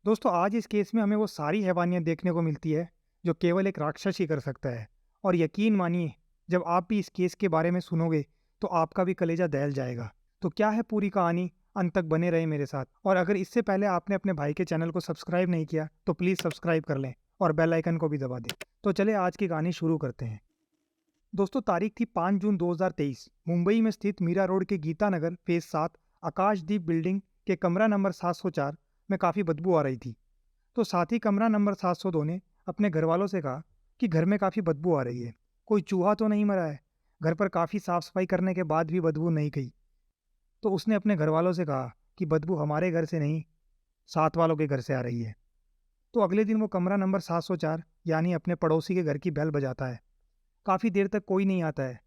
दोस्तों आज इस केस में हमें वो सारी हैवानियत देखने को मिलती है जो केवल एक राक्षस ही कर सकता है। और यकीन मानिए, जब आप भी इस केस के बारे में सुनोगे तो आपका भी कलेजा दहल जाएगा। तो क्या है पूरी कहानी, अंत तक बने रहे मेरे साथ। और अगर इससे पहले आपने अपने भाई के चैनल को सब्सक्राइब नहीं किया तो प्लीज़ सब्सक्राइब कर लें और बेल आइकन को भी दबा दें। तो चले आज की कहानी शुरू करते हैं। दोस्तों तारीख थी 5 जून 2023। मुंबई में स्थित मीरा रोड के गीता नगर फेज 7 आकाशदीप बिल्डिंग के कमरा नंबर 704 में काफ़ी बदबू आ रही थी। तो साथ ही कमरा नंबर 702 ने अपने घर वालों से कहा कि घर में काफ़ी बदबू आ रही है। कोई चूहा तो नहीं मरा है। घर पर काफ़ी साफ सफाई करने के बाद भी बदबू नहीं गई। तो उसने अपने घर वालों से कहा कि बदबू हमारे घर से नहीं, साथ वालों के घर से आ रही है। तो अगले दिन वो कमरा नंबर 704 यानी अपने पड़ोसी के घर की बेल बजाता है। काफ़ी देर तक कोई नहीं आता है,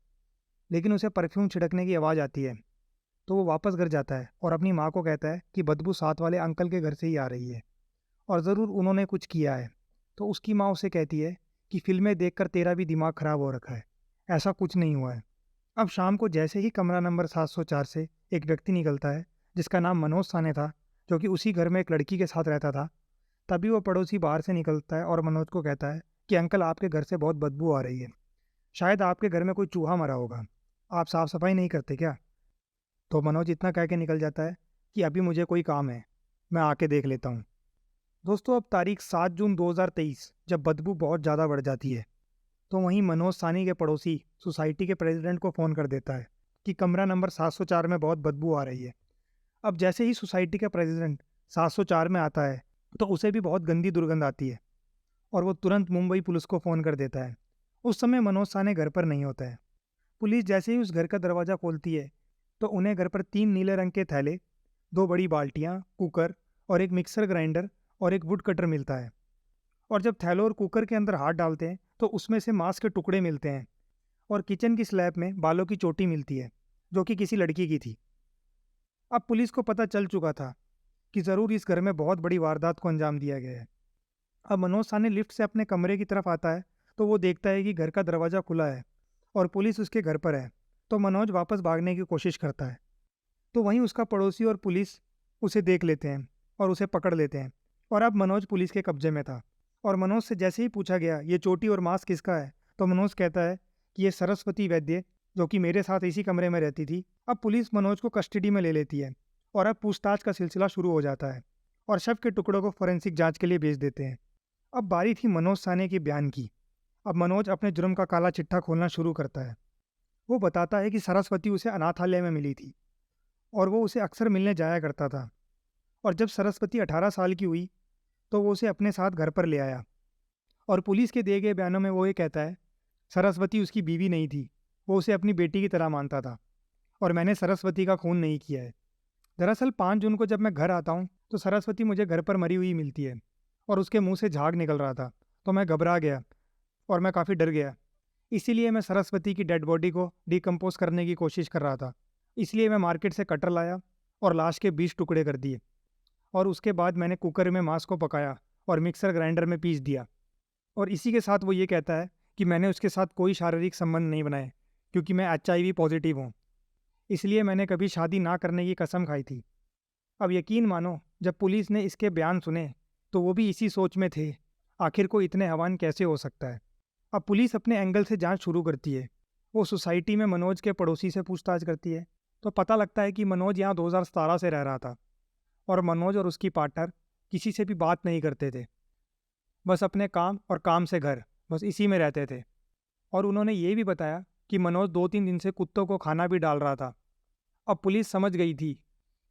लेकिन उसे परफ्यूम छिड़कने की आवाज़ आती है। तो वो वापस घर जाता है और अपनी माँ को कहता है कि बदबू साथ वाले अंकल के घर से ही आ रही है और ज़रूर उन्होंने कुछ किया है। तो उसकी माँ उसे कहती है कि फिल्में देखकर तेरा भी दिमाग खराब हो रखा है, ऐसा कुछ नहीं हुआ है। अब शाम को जैसे ही कमरा नंबर 704 से एक व्यक्ति निकलता है जिसका नाम मनोज साने था, जो कि उसी घर में एक लड़की के साथ रहता था, तभी वो पड़ोसी बाहर से निकलता है और मनोज को कहता है कि अंकल आपके घर से बहुत बदबू आ रही है। शायद आपके घर में कोई चूहा मरा होगा। आप साफ सफाई नहीं करते क्या? तो मनोज इतना कह के निकल जाता है कि अभी मुझे कोई काम है, मैं आके देख लेता हूँ। दोस्तों अब तारीख 7 जून 2023 जब बदबू बहुत ज़्यादा बढ़ जाती है तो वहीं मनोज सानी के पड़ोसी सोसाइटी के प्रेसिडेंट को फ़ोन कर देता है कि कमरा नंबर 704 में बहुत बदबू आ रही है। अब जैसे ही सोसाइटी का प्रेसिडेंट 704 में आता है तो उसे भी बहुत गंदी दुर्गंध आती है और वो तुरंत मुंबई पुलिस को फ़ोन कर देता है। उस समय मनोज साने घर पर नहीं होता है। पुलिस जैसे ही उस घर का दरवाज़ा खोलती है तो उन्हें घर पर 3 नीले रंग के थैले, 2 बड़ी बाल्टियाँ, कुकर और एक मिक्सर ग्राइंडर और एक वुड कटर मिलता है। और जब थैलों और कुकर के अंदर हाथ डालते हैं तो उसमें से मांस के टुकड़े मिलते हैं और किचन की स्लैब में बालों की चोटी मिलती है, जो कि किसी लड़की की थी। अब पुलिस को पता चल चुका था कि ज़रूर इस घर में बहुत बड़ी वारदात को अंजाम दिया गया है। अब मनोज साने लिफ्ट से अपने कमरे की तरफ आता है तो वो देखता है कि घर का दरवाज़ा खुला है और पुलिस उसके घर पर है। तो मनोज वापस भागने की कोशिश करता है। तो वहीं उसका पड़ोसी और पुलिस उसे देख लेते हैं और उसे पकड़ लेते हैं। और अब मनोज पुलिस के कब्जे में था। और मनोज से जैसे ही पूछा गया ये चोटी और मांस किसका है, तो मनोज कहता है कि ये सरस्वती वैद्य, जो कि मेरे साथ इसी कमरे में रहती थी। अब पुलिस मनोज को कस्टडी में ले लेती है और अब पूछताछ का सिलसिला शुरू हो जाता है और शव के टुकड़ों को फोरेंसिक जांच के लिए भेज देते हैं। अब बारी थी मनोज साने के बयान की। अब मनोज अपने जुर्म का काला चिट्ठा खोलना शुरू करता है। वो बताता है कि सरस्वती उसे अनाथालय में मिली थी और वो उसे अक्सर मिलने जाया करता था। और जब सरस्वती 18 साल की हुई तो वो उसे अपने साथ घर पर ले आया। और पुलिस के दिए गए बयानों में वो ये कहता है, सरस्वती उसकी बीवी नहीं थी, वो उसे अपनी बेटी की तरह मानता था और मैंने सरस्वती का खून नहीं किया है। दरअसल 5 जून को जब मैं घर आता हूँ तो सरस्वती मुझे घर पर मरी हुई मिलती है और उसके मुंह से झाग निकल रहा था। तो मैं घबरा गया और मैं काफ़ी डर गया। इसीलिए मैं सरस्वती की डेड बॉडी को डिकम्पोज करने की कोशिश कर रहा था। इसलिए मैं मार्केट से कटर लाया और लाश के 20 टुकड़े कर दिए और उसके बाद मैंने कुकर में मांस को पकाया और मिक्सर ग्राइंडर में पीस दिया। और इसी के साथ वो ये कहता है कि मैंने उसके साथ कोई शारीरिक संबंध नहीं बनाए क्योंकि मैं HIV पॉजिटिव हूँ, इसलिए मैंने कभी शादी ना करने की कसम खाई थी। अब यकीन मानो, जब पुलिस ने इसके बयान सुने तो वो भी इसी सोच में थे, आखिर को इतने हवान कैसे हो सकता है। अब पुलिस अपने एंगल से जांच शुरू करती है। वो सोसाइटी में मनोज के पड़ोसी से पूछताछ करती है तो पता लगता है कि मनोज यहाँ 2017 से रह रहा था और मनोज और उसकी पार्टनर किसी से भी बात नहीं करते थे, बस अपने काम और काम से घर, बस इसी में रहते थे। और उन्होंने ये भी बताया कि मनोज 2-3 दिन से कुत्तों को खाना भी डाल रहा था। अब पुलिस समझ गई थी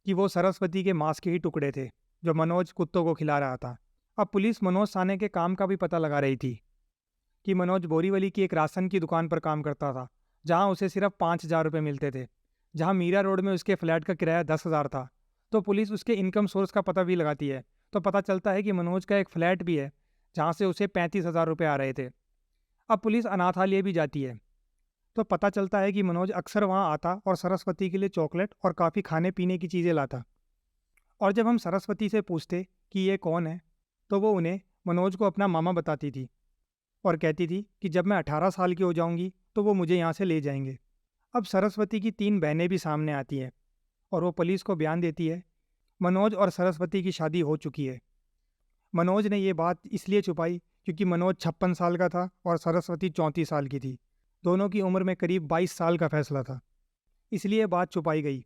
कि वो सरस्वती के मांस के ही टुकड़े थे जो मनोज कुत्तों को खिला रहा था। अब पुलिस मनोज साने के काम का भी पता लगा रही थी कि मनोज बोरीवली की एक राशन की दुकान पर काम करता था, जहां उसे सिर्फ 5,000 रुपये मिलते थे, जहां मीरा रोड में उसके फ्लैट का किराया 10,000 था। तो पुलिस उसके इनकम सोर्स का पता भी लगाती है तो पता चलता है कि मनोज का एक फ्लैट भी है जहां से उसे 35,000 रुपये आ रहे थे। अब पुलिस अनाथालय भी जाती है तो पता चलता है कि मनोज अक्सर वहां आता और सरस्वती के लिए चॉकलेट और काफ़ी खाने पीने की चीज़ें लाता। और जब हम सरस्वती से पूछते कि ये कौन है तो वो उन्हें मनोज को अपना मामा बताती थी और कहती थी कि जब मैं 18 साल की हो जाऊंगी तो वो मुझे यहाँ से ले जाएंगे। अब सरस्वती की 3 बहनें भी सामने आती हैं और वो पुलिस को बयान देती है मनोज और सरस्वती की शादी हो चुकी है मनोज ने ये बात इसलिए छुपाई क्योंकि मनोज 56 साल का था और सरस्वती 34 साल की थी। दोनों की उम्र में करीब 22 साल का फैसला था, इसलिए बात छुपाई गई।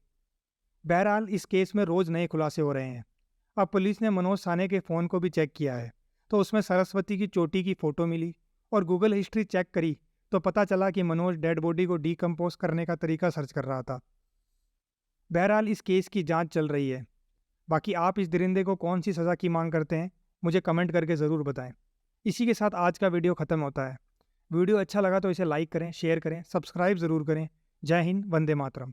बहरहाल इस केस में रोज़ नए खुलासे हो रहे हैं। अब पुलिस ने मनोज साने के फ़ोन को भी चेक किया है, तो उसमें सरस्वती की चोटी की फ़ोटो मिली और गूगल हिस्ट्री चेक करी तो पता चला कि मनोज डेड बॉडी को डीकम्पोज करने का तरीका सर्च कर रहा था। बहरहाल इस केस की जांच चल रही है। बाकी आप इस दरिंदे को कौन सी सज़ा की मांग करते हैं, मुझे कमेंट करके ज़रूर बताएं। इसी के साथ आज का वीडियो ख़त्म होता है। वीडियो अच्छा लगा तो इसे लाइक करें, शेयर करें, सब्सक्राइब ज़रूर करें। जय हिंद, वंदे मातरम।